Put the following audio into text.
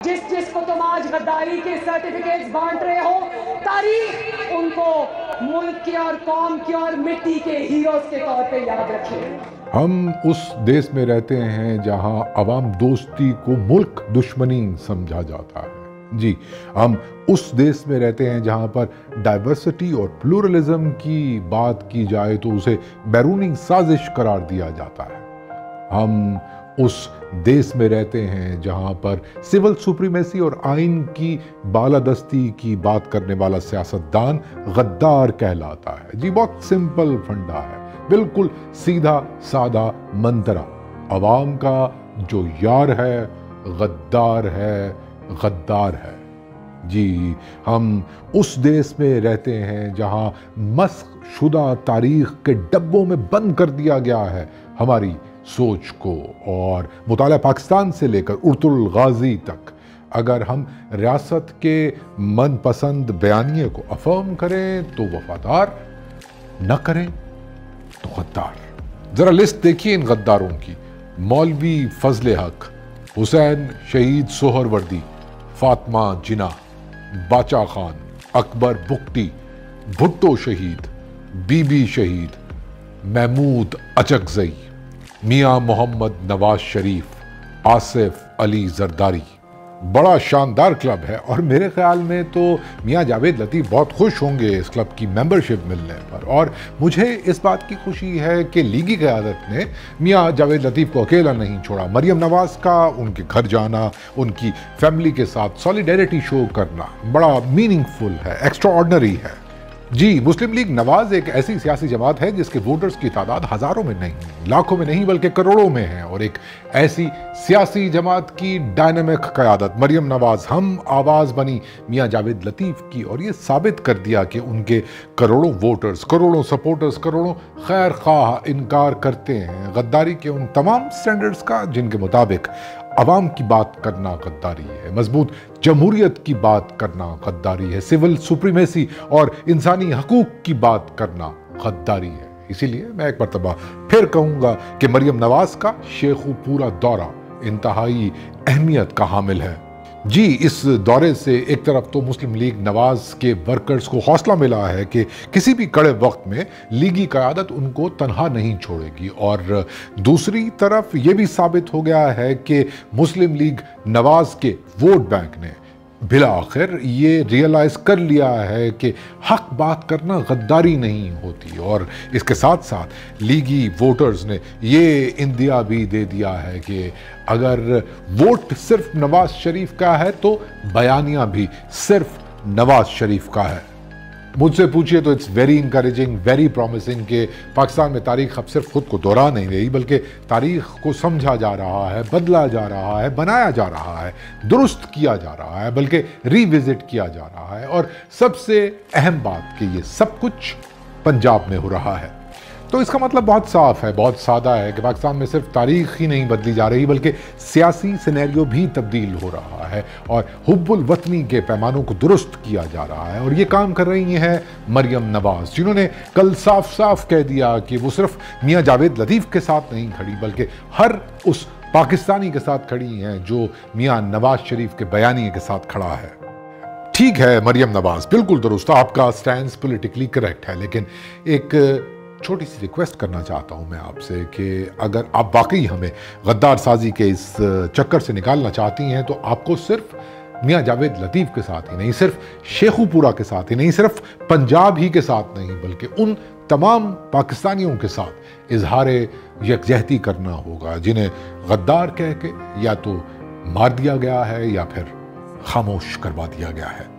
जिस को तुम आज गद्दारी के सर्टिफिकेट्स बांट रहे हो, तारीख उनको मुल्क के और कौम के और मिट्टी के हीरोज के तौर पे याद रखे। हम उस देश में रहते हैं जहां अवाम दोस्ती को मुल्क दुश्मनी समझा जाता है। जी, हम उस देश में रहते हैं जहां पर डाइवर्सिटी और प्लूरलिज्म की बात की जाए तो उसे बैरूनी साजिश करार दिया जाता है। हम उस देश में रहते हैं जहां पर सिविल सुप्रीमेसी और आइन की बालादस्ती की बात करने वाला सियासतदान गद्दार कहलाता है। जी, बहुत सिंपल फंडा है, बिल्कुल सीधा सादा मंतरा। अवाम का जो यार है गद्दार है, गद्दार है। जी, हम उस देश में रहते हैं जहां मस्ख शुदा तारीख के डब्बों में बंद कर दिया गया है हमारी सोच को। और मुताला पाकिस्तान से लेकर उर्तुल गाजी तक अगर हम रियासत के मनपसंद बयानिए को अफर्म करें तो वफादार, न करें तो गद्दार। जरा लिस्ट देखिए इन गद्दारों की। मौलवी फजले हक, हुसैन शहीद सोहरवर्दी, फातिमा जिना, बाचा खान, अकबर बुक्टी, भुट्टो शहीद, बीबी शहीद, महमूद अचकजई, मियां मोहम्मद नवाज शरीफ, आसिफ अली जरदारी। बड़ा शानदार क्लब है और मेरे ख्याल में तो मियां जावेद लतीफ़ बहुत खुश होंगे इस क्लब की मेंबरशिप मिलने पर। और मुझे इस बात की खुशी है कि लीगी क़यादत ने मियां जावेद लतीफ़ को अकेला नहीं छोड़ा। मरियम नवाज़ का उनके घर जाना, उनकी फैमिली के साथ सॉलिडेरिटी शो करना बड़ा मीनिंगफुल है, एक्स्ट्राऑर्डिनरी है। जी, मुस्लिम लीग नवाज एक ऐसी सियासी जमात है जिसके वोटर्स की तादाद हजारों में नहीं, लाखों में नहीं बल्कि करोड़ों में है। और एक ऐसी सियासी जमात की डायनामिक क़यादत मरियम नवाज हम आवाज़ बनी मियां जावेद लतीफ़ की, और ये साबित कर दिया कि उनके करोड़ों वोटर्स, करोड़ों सपोर्टर्स, करोड़ों खैर ख्वाह इनकार करते हैं गद्दारी के उन तमाम स्टैंडर्ड्स का जिनके मुताबिक अवाम की बात करना गद्दारी है, मजबूत जमहूरियत की बात करना गद्दारी है, सिविल सुप्रीमेसी और इंसानी हकूक की बात करना गद्दारी है। इसीलिए मैं एक मरतबा फिर कहूँगा कि मरियम नवाज का शेखुपुरा दौरा इंतहाई अहमियत का हामिल है। जी, इस दौरे से एक तरफ तो मुस्लिम लीग नवाज के वर्कर्स को हौसला मिला है कि किसी भी कड़े वक्त में लीगी क़यादत उनको तनहा नहीं छोड़ेगी, और दूसरी तरफ ये भी साबित हो गया है कि मुस्लिम लीग नवाज के वोट बैंक ने बिला आखिर ये रियलाइज़ कर लिया है कि हक बात करना गद्दारी नहीं होती। और इसके साथ साथ लीगी वोटर्स ने ये इंदिया भी दे दिया है कि अगर वोट सिर्फ नवाज शरीफ का है तो बयानिया भी सिर्फ नवाज शरीफ का है। मुझसे पूछिए तो it's very encouraging, very promising कि पाकिस्तान में तारीख अब सिर्फ खुद को दोहरा नहीं रही बल्कि तारीख को समझा जा रहा है, बदला जा रहा है, बनाया जा रहा है, दुरुस्त किया जा रहा है, बल्कि रिविजिट किया जा रहा है। और सबसे अहम बात कि ये सब कुछ पंजाब में हो रहा है। तो इसका मतलब बहुत साफ है, बहुत सादा है कि पाकिस्तान में सिर्फ तारीख ही नहीं बदली जा रही बल्कि सियासी सिनेरियो भी तब्दील हो रहा है और हुब्बुल वतनी के पैमानों को दुरुस्त किया जा रहा है। और ये काम कर रही हैं मरियम नवाज, जिन्होंने कल साफ साफ कह दिया कि वो सिर्फ मियां जावेद लतीफ़ के साथ नहीं खड़ी बल्कि हर उस पाकिस्तानी के साथ खड़ी हैं जो मियां नवाज शरीफ के बयानिए के साथ खड़ा है। ठीक है मरियम नवाज, बिल्कुल दुरुस्त, आपका स्टैंड पॉलिटिकली करेक्ट है, लेकिन एक छोटी सी रिक्वेस्ट करना चाहता हूं मैं आपसे कि अगर आप वाकई हमें गद्दार साजी के इस चक्कर से निकालना चाहती हैं तो आपको सिर्फ मियां जावेद लतीफ़ के साथ ही नहीं, सिर्फ शेखुपुरा के साथ ही नहीं, सिर्फ पंजाब ही के साथ नहीं बल्कि उन तमाम पाकिस्तानियों के साथ इजहार यकजहती करना होगा जिन्हें गद्दार कह के या तो मार दिया गया है या फिर खामोश करवा दिया गया है।